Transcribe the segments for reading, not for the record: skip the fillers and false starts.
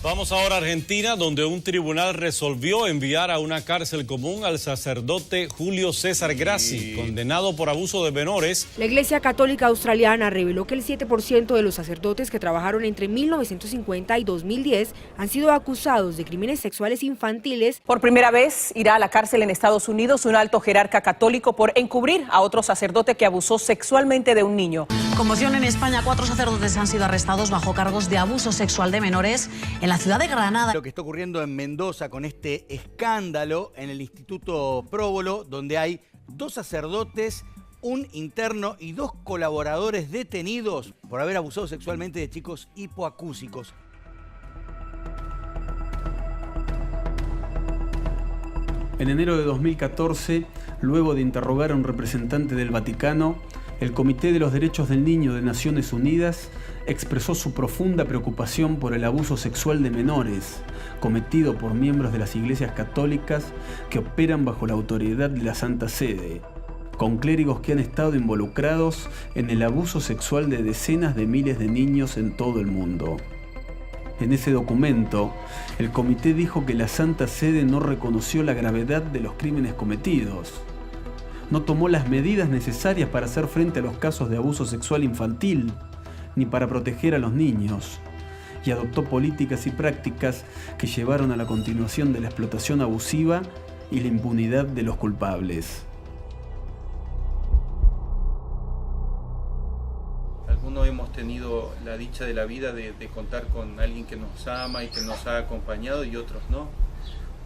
Vamos ahora a Argentina, donde un tribunal resolvió enviar a una cárcel común al sacerdote Julio César Grassi, condenado por abuso de menores. La Iglesia Católica Australiana reveló que el 7% de los sacerdotes que trabajaron entre 1950 y 2010 han sido acusados de crímenes sexuales infantiles. Por primera vez irá a la cárcel en Estados Unidos un alto jerarca católico por encubrir a otro sacerdote que abusó sexualmente de un niño. Conmoción en España, 4 sacerdotes han sido arrestados bajo cargos de abuso sexual de menores en la ciudad de Granada. Lo que está ocurriendo en Mendoza con este escándalo en el Instituto Próbolo, donde hay 2 sacerdotes, un interno y 2 colaboradores detenidos por haber abusado sexualmente de chicos hipoacúsicos. En enero de 2014, luego de interrogar a un representante del Vaticano, el Comité de los Derechos del Niño de Naciones Unidas expresó su profunda preocupación por el abuso sexual de menores cometido por miembros de las iglesias católicas que operan bajo la autoridad de la Santa Sede, con clérigos que han estado involucrados en el abuso sexual de decenas de miles de niños en todo el mundo. En ese documento, el comité dijo que la Santa Sede no reconoció la gravedad de los crímenes cometidos, no tomó las medidas necesarias para hacer frente a los casos de abuso sexual infantil, ni para proteger a los niños, y adoptó políticas y prácticas que llevaron a la continuación de la explotación abusiva y la impunidad de los culpables. Algunos hemos tenido la dicha de la vida de contar con alguien que nos ama y que nos ha acompañado, y otros no.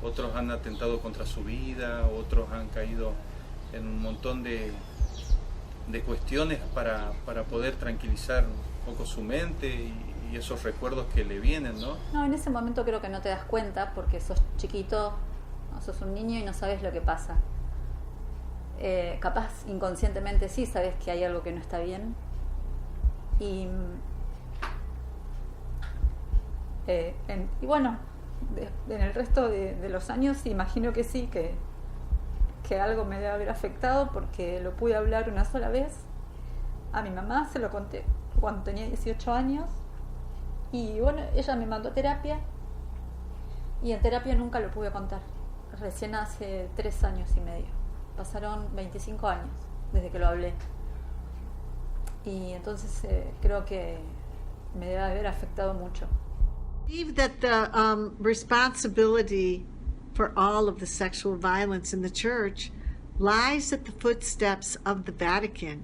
Otros han atentado contra su vida, otros han caído en un montón de cuestiones para poder tranquilizar un poco su mente y esos recuerdos que le vienen, ¿no? No, en ese momento creo que no te das cuenta porque sos chiquito, no, sos un niño y no sabes lo que pasa. Capaz inconscientemente sí sabes que hay algo que no está bien. Y bueno, en el resto de los años imagino que sí, que algo me debe haber afectado, porque lo pude hablar una sola vez. A mi mamá se lo conté cuando tenía 18 años y bueno, ella me mandó a terapia y en terapia nunca lo pude contar. Recién hace 3 años y medio. Pasaron 25 años desde que lo hablé. Y entonces creo que me debe haber afectado mucho. I believe that the responsibility for all of the sexual violence in the church lies at the footsteps of the Vatican.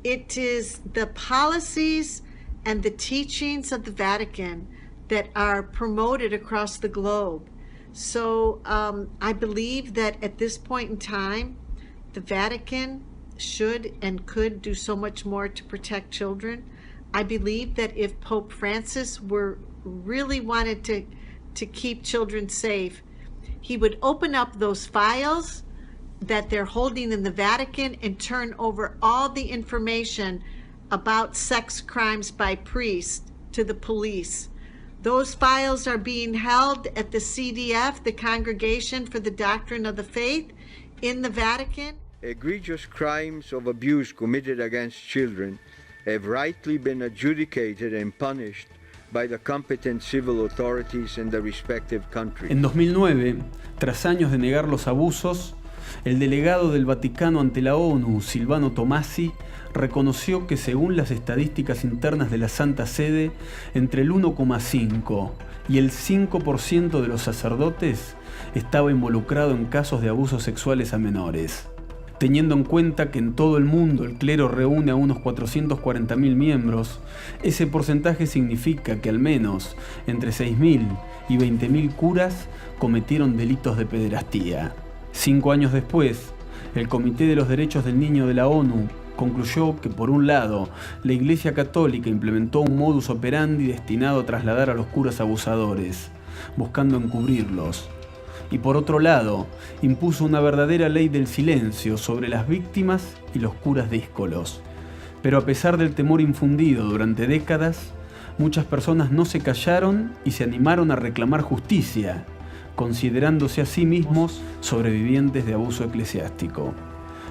It is the policies and the teachings of the Vatican that are promoted across the globe. So I believe that at this point in time, the Vatican should and could do so much more to protect children. I believe that if Pope Francis really wanted to keep children safe, he would open up those files that they're holding in the Vatican and turn over all the information about sex crimes by priests to the police. Those files are being held at the CDF, the Congregation for the Doctrine of the Faith, in the Vatican. Egregious crimes of abuse committed against children have rightly been adjudicated and punished by the competent civil authorities in the respective countries. En 2009, tras años de negar los abusos, el delegado del Vaticano ante la ONU, Silvano Tomasi, reconoció que según las estadísticas internas de la Santa Sede, entre el 1,5 y el 5% de los sacerdotes estaba involucrado en casos de abusos sexuales a menores. Teniendo en cuenta que en todo el mundo el clero reúne a unos 440.000 miembros, ese porcentaje significa que al menos entre 6.000 y 20.000 curas cometieron delitos de pederastía. 5 años después, el Comité de los Derechos del Niño de la ONU concluyó que, por un lado, la Iglesia Católica implementó un modus operandi destinado a trasladar a los curas abusadores, buscando encubrirlos, y por otro lado, impuso una verdadera ley del silencio sobre las víctimas y los curas díscolos. Pero a pesar del temor infundido durante décadas, muchas personas no se callaron y se animaron a reclamar justicia, considerándose a sí mismos sobrevivientes de abuso eclesiástico.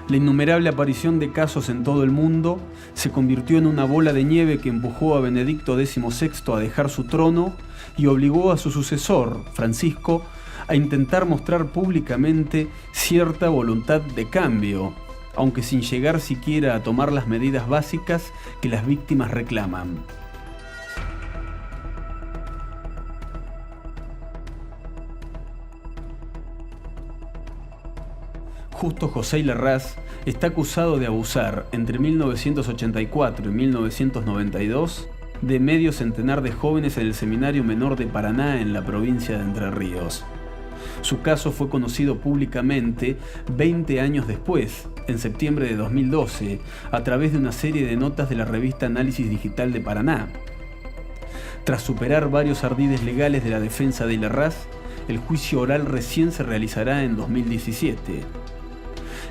La innumerable aparición de casos en todo el mundo se convirtió en una bola de nieve que empujó a Benedicto XVI a dejar su trono y obligó a su sucesor, Francisco, a intentar mostrar públicamente cierta voluntad de cambio, aunque sin llegar siquiera a tomar las medidas básicas que las víctimas reclaman. Justo José Larraz está acusado de abusar entre 1984 y 1992 de medio centenar de jóvenes en el Seminario Menor de Paraná en la provincia de Entre Ríos. Su caso fue conocido públicamente 20 años después, en septiembre de 2012, a través de una serie de notas de la revista Análisis Digital de Paraná. Tras superar varios ardides legales de la defensa de Larraz, el juicio oral recién se realizará en 2017.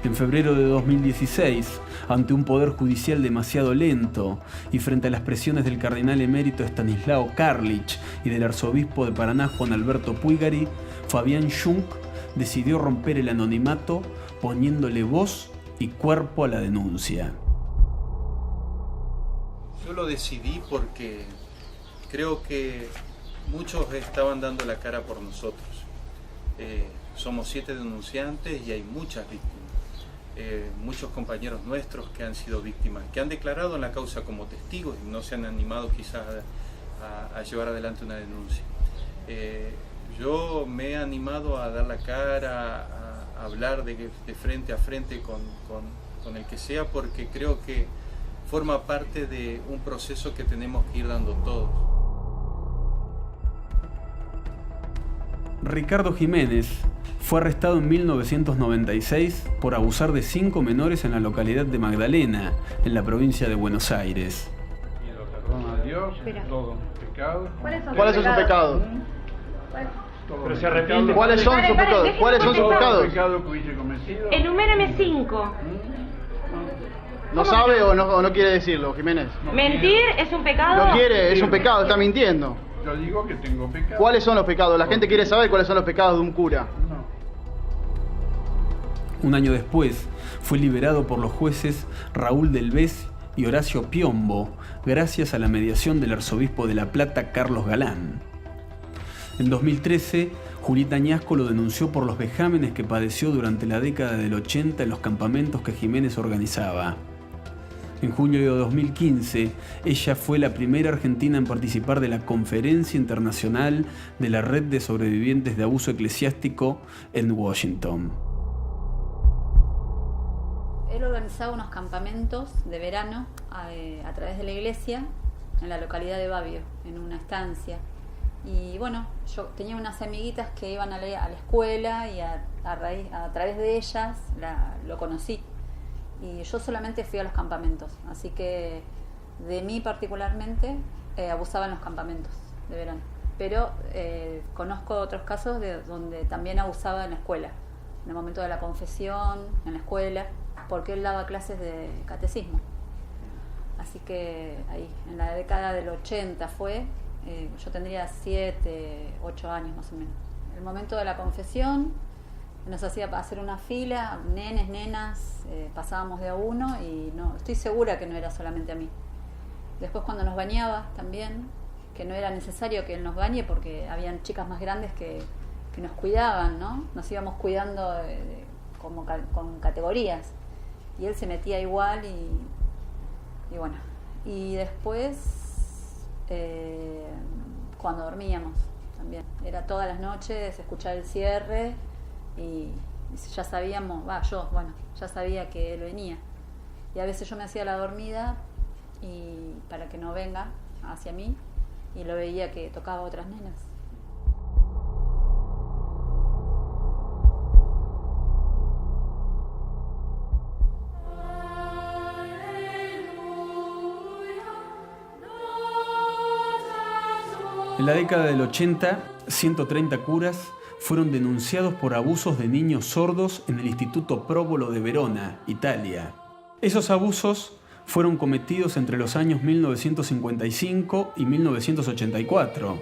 En febrero de 2016, ante un poder judicial demasiado lento y frente a las presiones del cardenal emérito Estanislao Karlich y del arzobispo de Paraná Juan Alberto Puigari, Fabián Schunk decidió romper el anonimato poniéndole voz y cuerpo a la denuncia. Yo lo decidí porque creo que muchos estaban dando la cara por nosotros. Somos 7 denunciantes y hay muchas víctimas. Muchos compañeros nuestros que han sido víctimas, que han declarado en la causa como testigos y no se han animado quizás a llevar adelante una denuncia. Yo me he animado a dar la cara, a hablar de frente a frente con el que sea, porque creo que forma parte de un proceso que tenemos que ir dando todos. Ricardo Jiménez fue arrestado en 1996 por abusar de 5 menores en la localidad de Magdalena, en la provincia de Buenos Aires. Y lo perdona a Dios, todo pecado. ¿Cuáles son sus pecados? Pero se arrepiente. ¿Cuáles son sus pecados? ¿Cuáles son sus pecados? Pecado que hubiese cometido. Enumérame 5. ¿No sabe o no quiere decirlo, Jiménez? ¿Mentir es un pecado? No quiere, es un pecado, está mintiendo. Yo digo que tengo pecado. ¿Cuáles son los pecados? La gente quiere saber cuáles son los pecados de un cura. Un año después, fue liberado por los jueces Raúl Delbez y Horacio Piombo, gracias a la mediación del arzobispo de La Plata, Carlos Galán. En 2013, Julieta Añasco lo denunció por los vejámenes que padeció durante la década del 80 en los campamentos que Jiménez organizaba. En junio de 2015, ella fue la primera argentina en participar de la Conferencia Internacional de la Red de Sobrevivientes de Abuso Eclesiástico en Washington. Él organizaba unos campamentos de verano a través de la iglesia en la localidad de Babio, en una estancia. Y bueno, yo tenía unas amiguitas que iban a la escuela y a través de ellas lo conocí. Y yo solamente fui a los campamentos, así que de mí particularmente abusaba en los campamentos de verano. Pero conozco otros casos donde también abusaba en la escuela, en el momento de la confesión, en la escuela, porque él daba clases de catecismo. Así que ahí, en la década del 80 yo tendría 7, 8 años más o menos. El momento de la confesión nos hacía hacer una fila, nenes, nenas, pasábamos de a uno y no, estoy segura que no era solamente a mí. Después cuando nos bañaba también, que no era necesario que él nos bañe porque habían chicas más grandes que nos cuidaban, ¿no? Nos íbamos cuidando con categorías. Y él se metía igual y bueno. Y después, cuando dormíamos también, era todas las noches escuchar el cierre y ya sabíamos, ya sabía que él venía. Y a veces yo me hacía la dormida y para que no venga hacia mí y lo veía que tocaba a otras nenas. En la década del 80, 130 curas fueron denunciados por abusos de niños sordos en el Instituto Próbolo de Verona, Italia. Esos abusos fueron cometidos entre los años 1955 y 1984.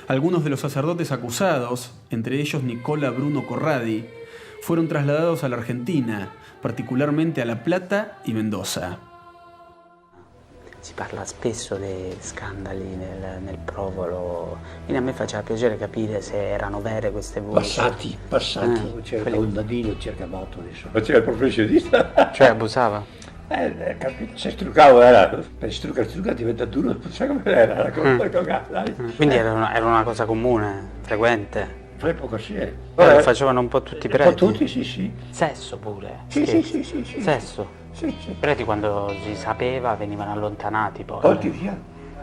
Algunos de los sacerdotes acusados, entre ellos Nicola Bruno Corradi, fueron trasladados a la Argentina, particularmente a La Plata y Mendoza. Si parla spesso di scandali nel Provolo, quindi a me faceva piacere capire se erano vere queste voci. Passati, cerca un dadino, cerca moto adesso. Faceva il professionista. Cioè abusava? Se struccava, per struccare diventa duro, non so come era, Quindi era una cosa comune, frequente? Fai poco sì. Lo facevano un po' tutti i preti? Un po' tutti, sì. Sesso pure? Sì. Sesso? Sì. I preti quando si sapeva venivano allontanati poi. Tolti via.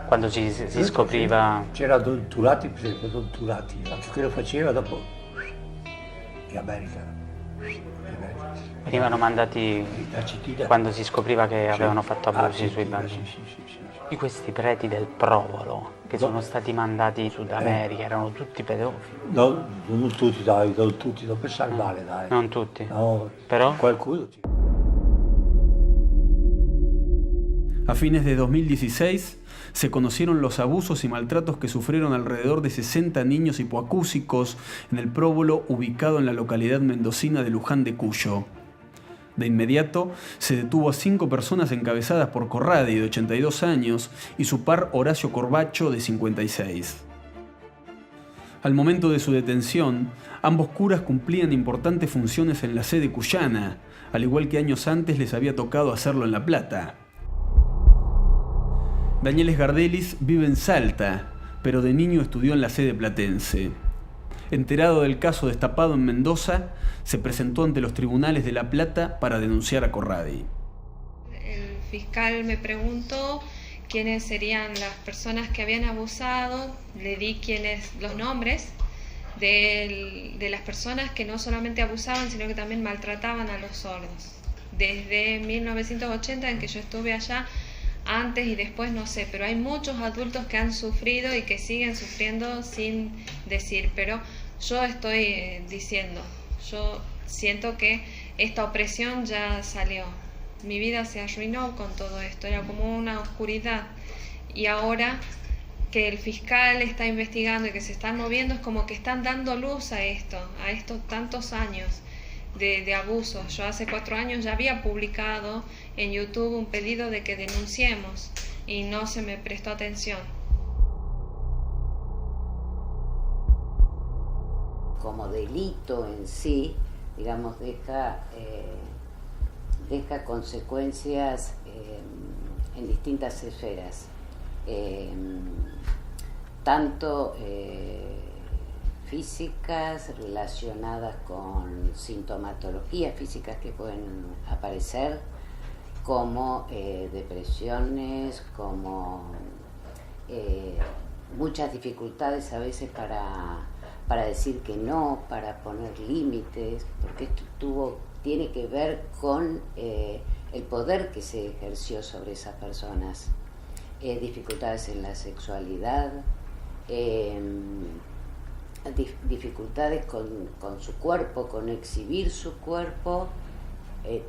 Quando si scopriva... C'era Don Turati, per esempio, Don Turati, anche che lo faceva dopo in America. Venivano mandati quando si scopriva che avevano fatto abusi sui bambini. Di questi preti del Provolo che sono stati mandati in Sud America erano tutti pedofili? No, non tutti, dai, non pensare male, dai. Non tutti? No, però qualcuno. A fines de 2016 se conocieron los abusos y maltratos que sufrieron alrededor de 60 niños hipoacúsicos en el Provolo ubicado en la localidad mendocina de Luján de Cuyo. De inmediato se detuvo a 5 personas encabezadas por Corradi, de 82 años, y su par Horacio Corbacho, de 56. Al momento de su detención, ambos curas cumplían importantes funciones en la sede cuyana, al igual que años antes les había tocado hacerlo en La Plata. Daniel Esgardelis vive en Salta, pero de niño estudió en la sede platense. Enterado del caso destapado en Mendoza, se presentó ante los tribunales de La Plata para denunciar a Corradi. El fiscal me preguntó quiénes serían las personas que habían abusado, le di los nombres de las personas que no solamente abusaban, sino que también maltrataban a los sordos. Desde 1980, en que yo estuve allá, antes y después no sé, pero hay muchos adultos que han sufrido y que siguen sufriendo sin decir, pero yo estoy diciendo, yo siento que esta opresión ya salió, mi vida se arruinó con todo esto, era como una oscuridad, y ahora que el fiscal está investigando y que se están moviendo, es como que están dando luz a estos tantos años de abuso. Yo hace 4 años ya había publicado en YouTube un pedido de que denunciemos y no se me prestó atención. Como delito en sí, digamos, deja consecuencias en distintas esferas, tanto físicas relacionadas con sintomatologías físicas que pueden aparecer, como depresiones, como muchas dificultades a veces para decir que no, para poner límites, porque esto tiene que ver con el poder que se ejerció sobre esas personas, dificultades en la sexualidad, dificultades con su cuerpo, con exhibir su cuerpo,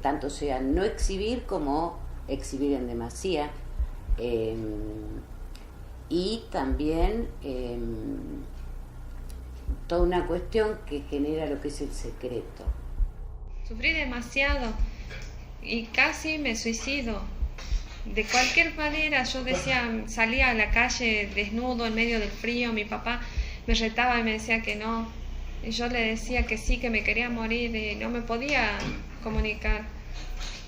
tanto sea no exhibir como exhibir en demasía, y también toda una cuestión que genera lo que es el secreto. Sufrí demasiado y casi me suicido. De cualquier manera, yo decía, salía a la calle desnudo en medio del frío, mi papá me retaba y me decía que no, y yo le decía que sí, que me quería morir y no me podía comunicar.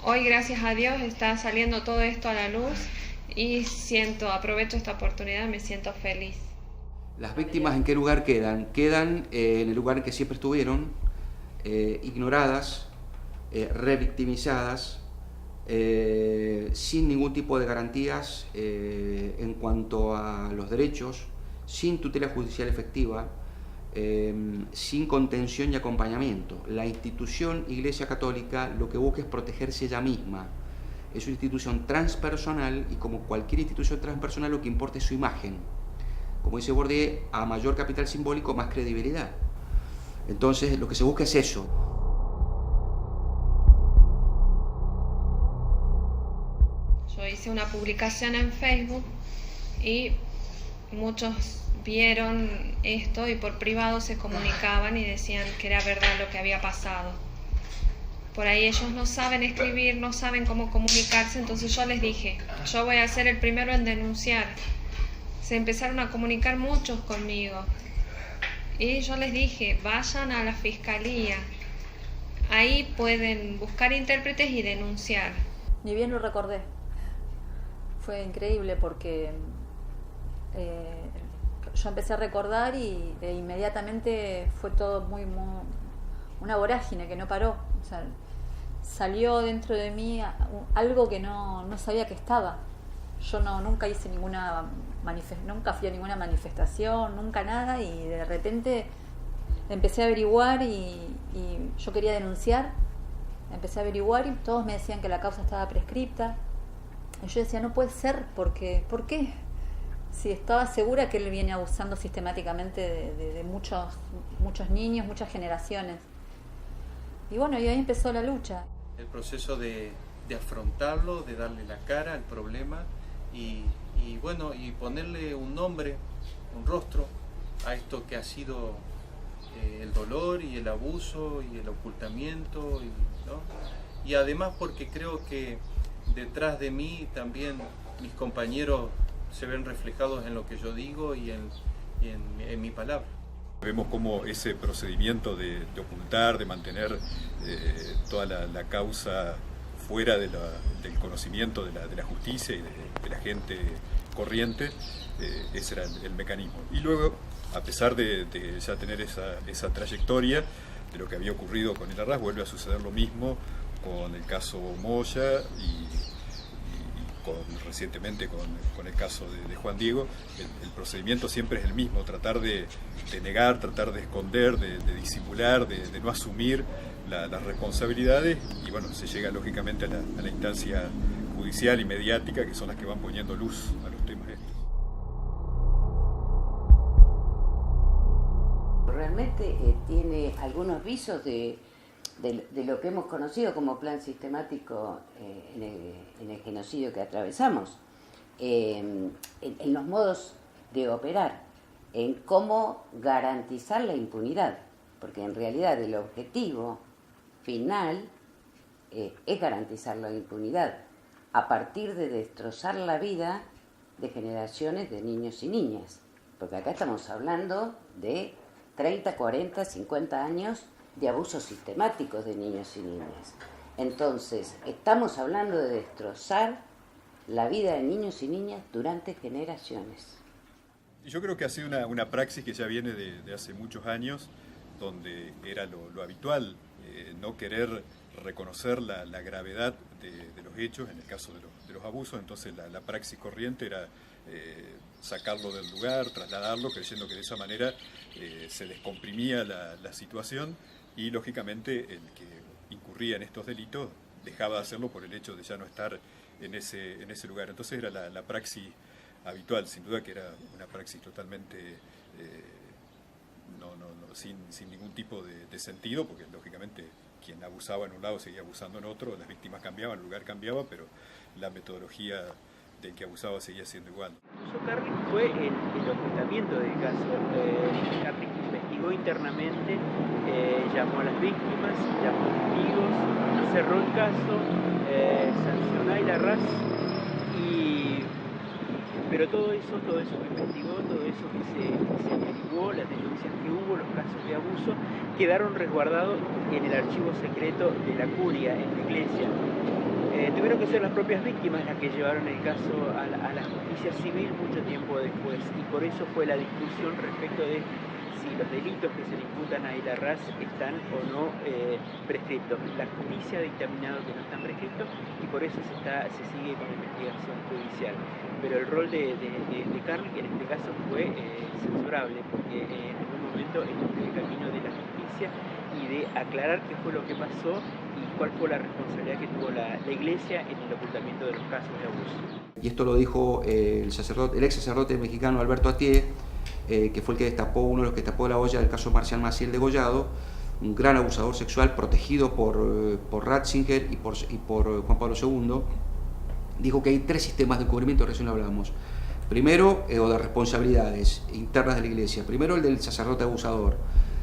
Hoy, gracias a Dios, está saliendo todo esto a la luz y aprovecho esta oportunidad, me siento feliz. Las víctimas, ¿en qué lugar quedan? Quedan en el lugar en que siempre estuvieron, ignoradas, revictimizadas, sin ningún tipo de garantías en cuanto a los derechos, sin tutela judicial efectiva, sin contención y acompañamiento. La institución Iglesia Católica lo que busca es protegerse ella misma. Es una institución transpersonal y como cualquier institución transpersonal lo que importa es su imagen. Como dice Bourdieu, a mayor capital simbólico, más credibilidad. Entonces lo que se busca es eso. Yo hice una publicación en Facebook y muchos vieron esto y por privado se comunicaban y decían que era verdad lo que había pasado. por ahí ellos no saben escribir, no saben cómo comunicarse, entonces yo les dije, yo voy a ser el primero en denunciar. Se empezaron a comunicar muchos conmigo y yo les dije, vayan a la fiscalía, ahí pueden buscar intérpretes y denunciar. Ni bien lo recordé, fue increíble porque yo empecé a recordar y inmediatamente fue todo muy una vorágine que no paró. O sea, salió dentro de mí algo que no sabía que estaba. Yo nunca hice nunca fui a ninguna manifestación, nunca nada, y de repente empecé a averiguar y yo quería denunciar. Empecé a averiguar y todos me decían que la causa estaba prescripta. Y yo decía, no puede ser, porque ¿por qué? Si estaba segura que él viene abusando sistemáticamente de muchos niños, muchas generaciones. Y bueno, y ahí empezó la lucha. El proceso de afrontarlo, de darle la cara al problema y bueno, y ponerle un nombre, un rostro a esto que ha sido el dolor y el abuso y el ocultamiento, ¿no? Y además porque creo que detrás de mí también mis compañeros se ven reflejados en lo que yo digo y en mi palabra. Vemos cómo ese procedimiento de ocultar, de mantener toda la causa fuera del conocimiento de la justicia y de la gente corriente, ese era el mecanismo. Y luego, a pesar de ya tener esa trayectoria de lo que había ocurrido con el Arrás, vuelve a suceder lo mismo con el caso Moya y recientemente con el caso de Juan Diego. El procedimiento siempre es el mismo, tratar de negar, tratar de esconder, de disimular, de no asumir las responsabilidades, y bueno, se llega lógicamente a la instancia judicial y mediática, que son las que van poniendo luz a los temas estos. Realmente tiene algunos visos de lo que hemos conocido como plan sistemático en el genocidio que atravesamos, en los modos de operar, en cómo garantizar la impunidad, porque en realidad el objetivo final es garantizar la impunidad a partir de destrozar la vida de generaciones de niños y niñas, porque acá estamos hablando de 30, 40, 50 años de abusos sistemáticos de niños y niñas. Entonces, estamos hablando de destrozar la vida de niños y niñas durante generaciones. Y yo creo que ha sido una praxis que ya viene de hace muchos años, donde era lo habitual no querer reconocer la gravedad de los hechos, en el caso de los abusos. Entonces la praxis corriente era sacarlo del lugar, trasladarlo, creyendo que de esa manera se descomprimía la situación, y lógicamente el que incurría en estos delitos dejaba de hacerlo por el hecho de ya no estar en ese lugar. Entonces era la praxis habitual, sin duda que era una praxis totalmente sin ningún tipo de sentido, porque lógicamente quien abusaba en un lado seguía abusando en otro, las víctimas cambiaban, el lugar cambiaba, pero la metodología del que abusaba seguía siendo igual. Carly fue el ocultamiento del caso. Carly investigó internamente, llamó a las víctimas, llamó a testigos, cerró el caso, sancionó a Arrás, pero todo eso que investigó, todo eso que se averiguó, las denuncias que hubo, los casos de abuso, quedaron resguardados en el archivo secreto de la curia, en la iglesia. Tuvieron que ser las propias víctimas las que llevaron el caso a la justicia civil mucho tiempo después, y por eso fue la discusión respecto de si los delitos que se le imputan a Arrás están o no prescriptos. La justicia ha dictaminado que no están prescriptos y por eso se sigue con la investigación judicial. Pero el rol de Carly en este caso fue censurable, porque en algún momento estuvo el camino de la justicia y de aclarar qué fue lo que pasó y cuál fue la responsabilidad que tuvo la Iglesia en el ocultamiento de los casos de abuso. Y esto lo dijo el ex sacerdote mexicano Alberto Atié, que fue el que destapó, uno de los que destapó la olla del caso Marcial Maciel degollado, un gran abusador sexual protegido por Ratzinger y por Juan Pablo II. Dijo que hay tres sistemas de encubrimiento, recién lo hablábamos. Primero, o de responsabilidades internas de la Iglesia. Primero, el del sacerdote abusador.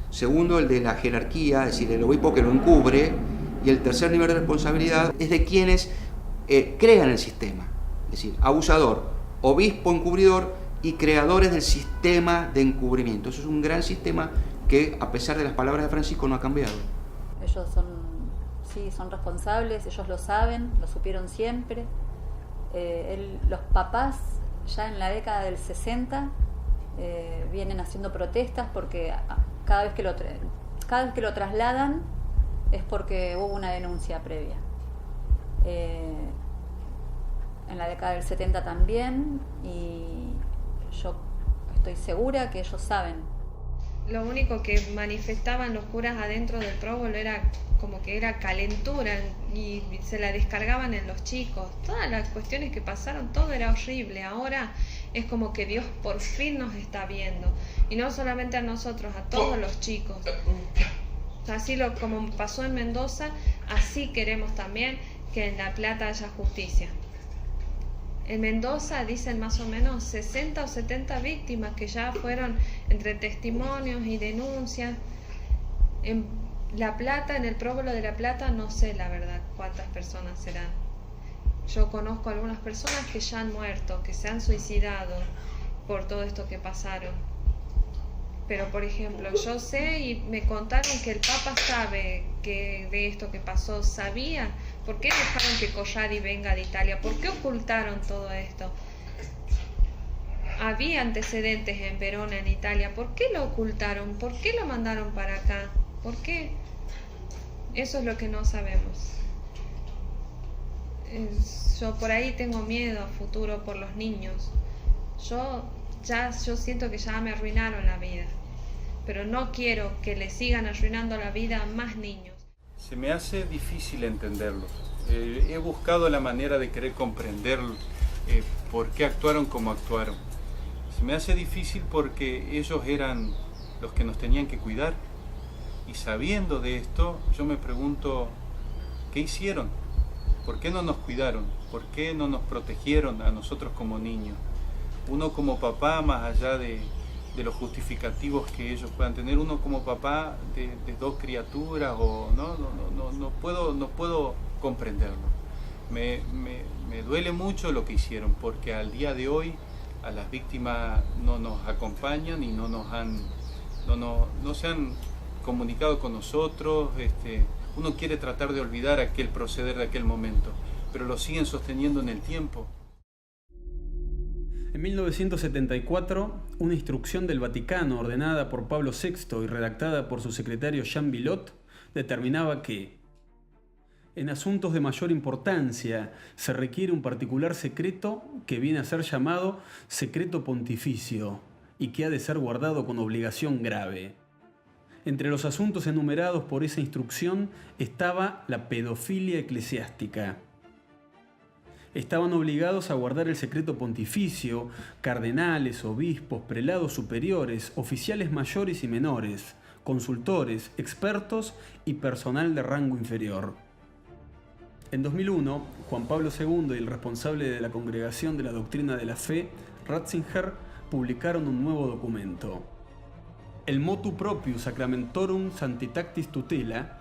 Segundo, el de la jerarquía, es decir, el obispo que lo encubre. Y el tercer nivel de responsabilidad es de quienes crean el sistema, es decir, abusador, obispo encubridor y creadores del sistema de encubrimiento. Eso es un gran sistema que, a pesar de las palabras de Francisco, no ha cambiado. Ellos son responsables, ellos lo saben, lo supieron siempre. Los papás ya en la década del 60 vienen haciendo protestas porque cada vez que lo trasladan es porque hubo una denuncia previa. En la década del 70 también, y yo estoy segura que ellos saben. Lo único que manifestaban los curas adentro del próbolo era como que era calentura y se la descargaban en los chicos. Todas las cuestiones que pasaron, todo era horrible. Ahora es como que Dios por fin nos está viendo. Y no solamente a nosotros, a todos los chicos. Así como pasó en Mendoza, así queremos también que en La Plata haya justicia. En Mendoza dicen más o menos 60 o 70 víctimas que ya fueron entre testimonios y denuncias. En La Plata, en el próbolo de La Plata, no sé la verdad cuántas personas serán. Yo conozco algunas personas que ya han muerto, que se han suicidado por todo esto que pasaron. Pero, por ejemplo, yo sé y me contaron que el Papa sabe que de esto que pasó, sabía. ¿Por qué dejaron que Colladi venga de Italia? ¿Por qué ocultaron todo esto? Había antecedentes en Verona, en Italia. ¿Por qué lo ocultaron? ¿Por qué lo mandaron para acá? ¿Por qué? Eso es lo que no sabemos. Yo por ahí tengo miedo a futuro por los niños. Yo siento que ya me arruinaron la vida, pero no quiero que le sigan arruinando la vida a más niños. Se me hace difícil entenderlo. He buscado la manera de querer comprender por qué actuaron como actuaron. Se me hace difícil porque ellos eran los que nos tenían que cuidar. Y sabiendo de esto, yo me pregunto, ¿qué hicieron? ¿Por qué no nos cuidaron? ¿Por qué no nos protegieron a nosotros como niños? Uno como papá, más allá de los justificativos que ellos puedan tener, uno como papá de dos criaturas, o no puedo comprenderlo. Me duele mucho lo que hicieron, porque al día de hoy a las víctimas no nos acompañan y no se han comunicado con nosotros. Uno quiere tratar de olvidar aquel proceder de aquel momento, pero lo siguen sosteniendo en el tiempo. En 1974, una instrucción del Vaticano ordenada por Pablo VI y redactada por su secretario Jean Villot determinaba que en asuntos de mayor importancia se requiere un particular secreto que viene a ser llamado secreto pontificio y que ha de ser guardado con obligación grave. Entre los asuntos enumerados por esa instrucción estaba la pedofilia eclesiástica. Estaban obligados a guardar el secreto pontificio cardenales, obispos, prelados superiores, oficiales mayores y menores, consultores, expertos y personal de rango inferior. En 2001, Juan Pablo II y el responsable de la Congregación de la Doctrina de la Fe, Ratzinger, publicaron un nuevo documento. El Motu Proprio Sacramentorum Sanctitatis Tutela.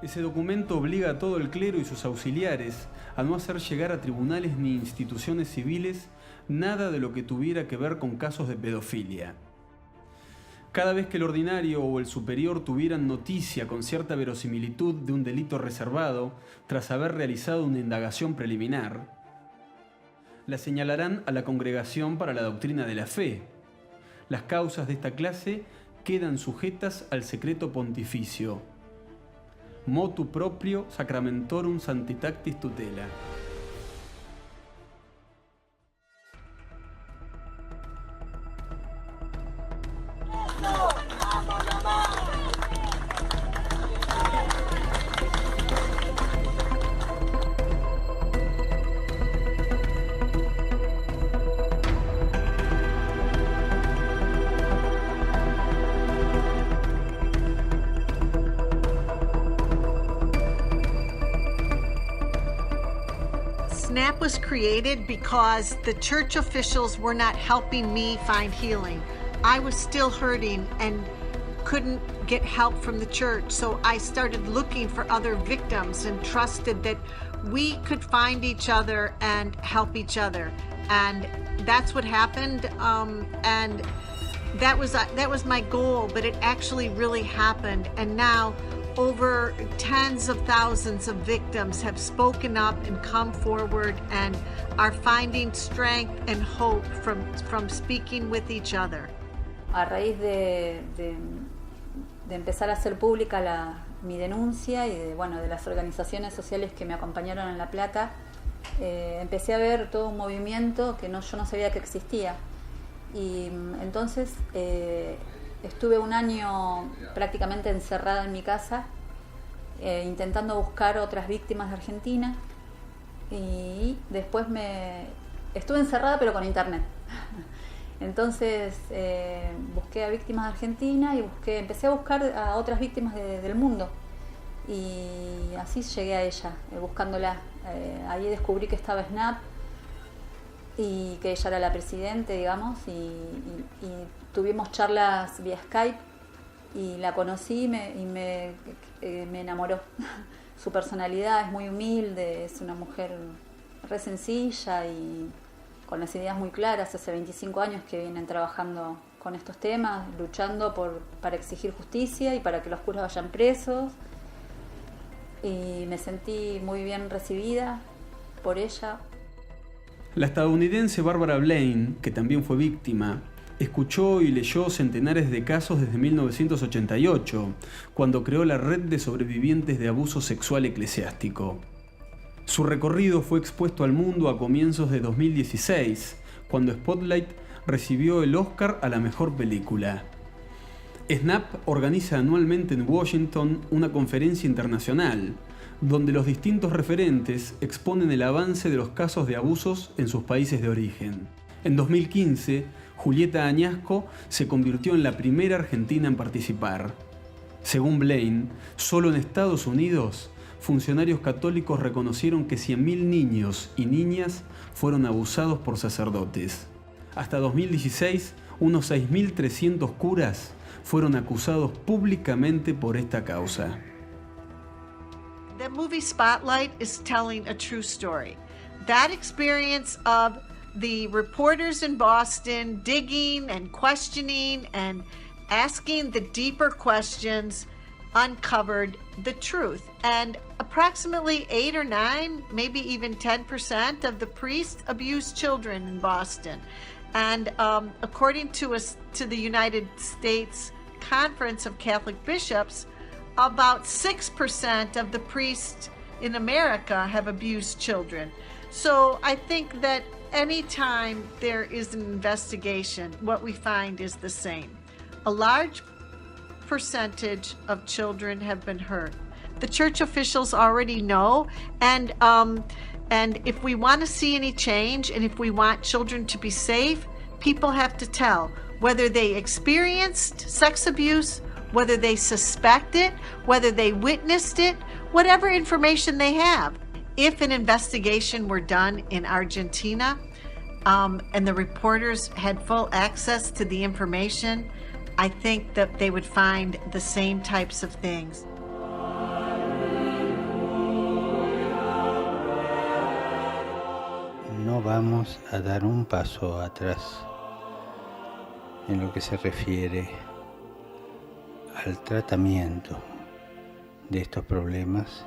Ese documento obliga a todo el clero y sus auxiliares a no hacer llegar a tribunales ni instituciones civiles nada de lo que tuviera que ver con casos de pedofilia. Cada vez que el ordinario o el superior tuvieran noticia con cierta verosimilitud de un delito reservado tras haber realizado una indagación preliminar, la señalarán a la Congregación para la Doctrina de la Fe. Las causas de esta clase quedan sujetas al secreto pontificio. Motu Proprio Sacramentorum Sanctitatis Tutela. SNAP was created because the church officials were not helping me find healing. I was still hurting and couldn't get help from the church. So I started looking for other victims and trusted that we could find each other and help each other. And that's what happened. And that was my goal, but it actually really happened. And now over tens of thousands of victims have spoken up and come forward and are finding strength and hope from speaking with each other. A raíz de empezar a hacer pública mi denuncia y de las organizaciones sociales que me acompañaron en La Plata, empecé a ver todo un movimiento que yo no sabía que existía. Y entonces estuve un año prácticamente encerrada en mi casa, intentando buscar otras víctimas de Argentina, y después estuve encerrada pero con internet. Entonces busqué a víctimas de Argentina y empecé a buscar a otras víctimas del mundo, y así llegué a ella, buscándola. Ahí descubrí que estaba SNAP y que ella era la presidente, digamos, y tuvimos charlas vía Skype y la conocí y me enamoró. Su personalidad es muy humilde, es una mujer re sencilla y con las ideas muy claras. Hace 25 años que vienen trabajando con estos temas, luchando para exigir justicia y para que los curas vayan presos. Y me sentí muy bien recibida por ella. La estadounidense Barbara Blaine, que también fue víctima, escuchó y leyó centenares de casos desde 1988, cuando creó la Red de Sobrevivientes de Abuso Sexual Eclesiástico. Su recorrido fue expuesto al mundo a comienzos de 2016, cuando Spotlight recibió el Oscar a la mejor película. SNAP organiza anualmente en Washington una conferencia internacional, donde los distintos referentes exponen el avance de los casos de abusos en sus países de origen. En 2015, Julieta Añasco se convirtió en la primera argentina en participar. Según Blaine, solo en Estados Unidos, funcionarios católicos reconocieron que 100.000 niños y niñas fueron abusados por sacerdotes. Hasta 2016, unos 6.300 curas fueron acusados públicamente por esta causa. The movie Spotlight is telling a true story. That experience of the reporters in Boston digging and questioning and asking the deeper questions uncovered the truth. And approximately 8 or 9, maybe even 10% of the priests abused children in Boston. And according to the United States Conference of Catholic Bishops, about 6% of the priests in America have abused children. So I think that anytime there is an investigation, what we find is the same. A large percentage of children have been hurt. The church officials already know, and if we want to see any change, and if we want children to be safe, people have to tell whether they experienced sex abuse, whether they suspect it, whether they witnessed it, whatever information they have. If an investigation were done in Argentina, and the reporters had full access to the information, I think that they would find the same types of things. No vamos a dar un paso atrás en lo que se refiere al tratamiento de estos problemas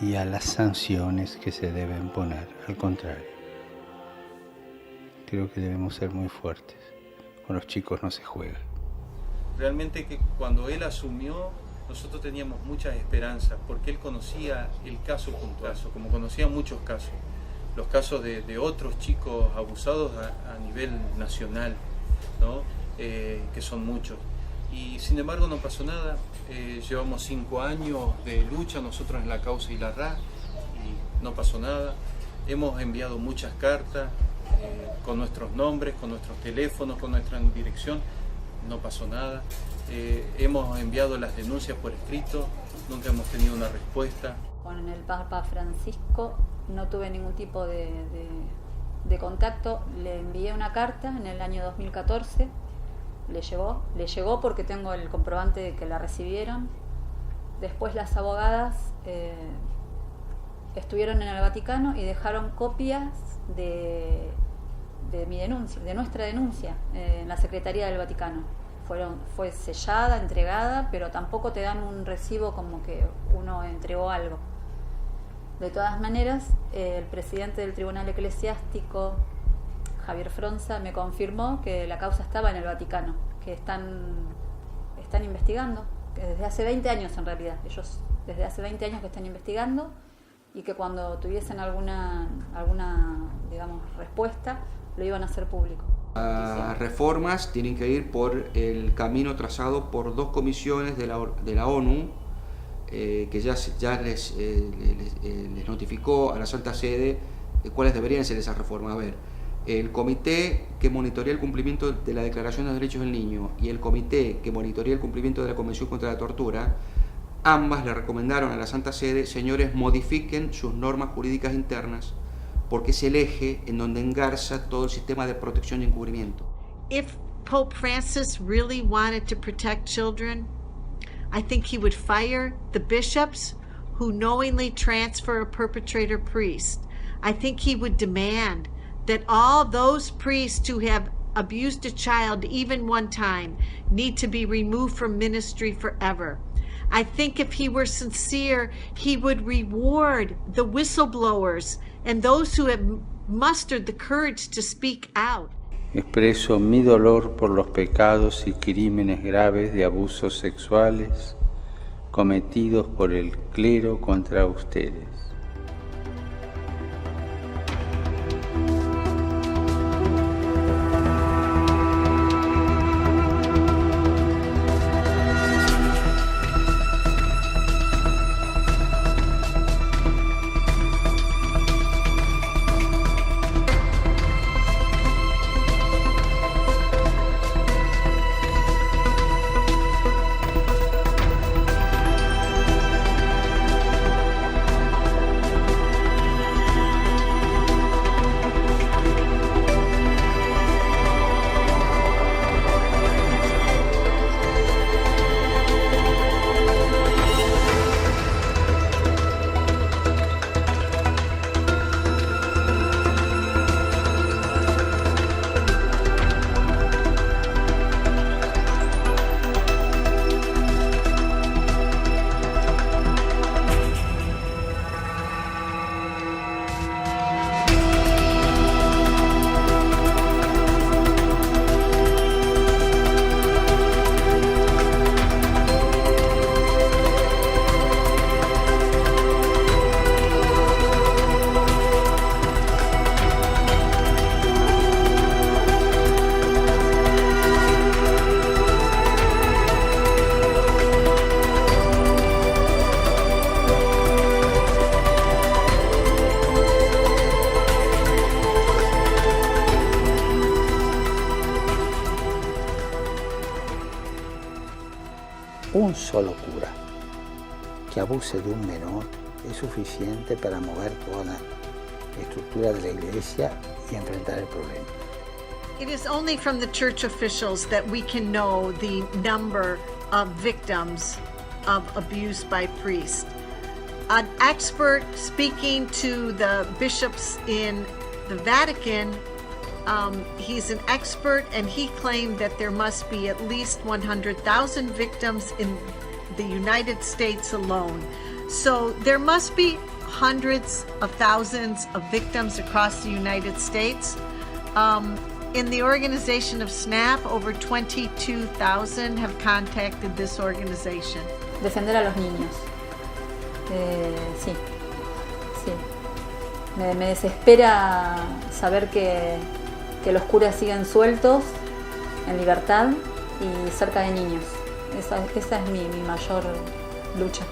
y a las sanciones que se deben poner. Al contrario, creo que debemos ser muy fuertes. Con los chicos no se juega. Realmente que cuando él asumió, nosotros teníamos muchas esperanzas, porque él conocía el caso puntual, como conocía muchos casos, los casos de otros chicos abusados a nivel nacional, ¿no? Que son muchos. Y sin embargo no pasó nada. Llevamos 5 años de lucha nosotros en la causa Hilarrá y no pasó nada. Hemos enviado muchas cartas con nuestros nombres, con nuestros teléfonos, con nuestra dirección, no pasó nada. Hemos enviado las denuncias por escrito, nunca hemos tenido una respuesta. Con el Papa Francisco no tuve ningún tipo de contacto. Le envié una carta en el año 2014, le llegó porque tengo el comprobante de que la recibieron. Después las abogadas estuvieron en el Vaticano y dejaron copias de mi denuncia, de nuestra denuncia, en la Secretaría del Vaticano. Fue sellada, entregada, pero tampoco te dan un recibo como que uno entregó algo. De todas maneras, el presidente del Tribunal Eclesiástico, Javier Fronza, me confirmó que la causa estaba en el Vaticano, que están investigando, que desde hace 20 años en realidad, ellos desde hace 20 años que están investigando, y que cuando tuviesen alguna digamos, respuesta, lo iban a hacer público. Las reformas tienen que ir por el camino trazado por 2 comisiones de la ONU, que ya les notificó a la Santa Sede cuáles deberían ser esas reformas. A ver, el comité que monitorea el cumplimiento de la Declaración de los Derechos del Niño y el comité que monitorea el cumplimiento de la Convención contra la Tortura, ambas le recomendaron a la Santa Sede: señores, modifiquen sus normas jurídicas internas, porque es el eje en donde engarza todo el sistema de protección y encubrimiento. If Pope Francis really wanted to protect children, I think he would fire the bishops who knowingly transfer a perpetrator priest. I think he would demand that all those priests who have abused a child even one time need to be removed from ministry forever. I think if he were sincere, he would reward the whistleblowers and those who have mustered the courage to speak out. Expreso mi dolor por los pecados y crímenes graves de abusos sexuales cometidos por el clero contra ustedes. Un solo cura que abuse de un menor es suficiente para mover toda la estructura de la Iglesia y enfrentar el problema. It is only from the church officials that we can know the number of victims of abuse by priests. An expert speaking to the bishops in the Vatican, he's an expert, and he claimed that there must be at least 100,000 victims in the United States alone. So there must be hundreds of thousands of victims across the United States. In the organization of SNAP, over 22,000 have contacted this organization. Defender a los niños. Sí. Me desespera saber que los curas siguen sueltos, en libertad y cerca de niños. Esa es mi mayor lucha.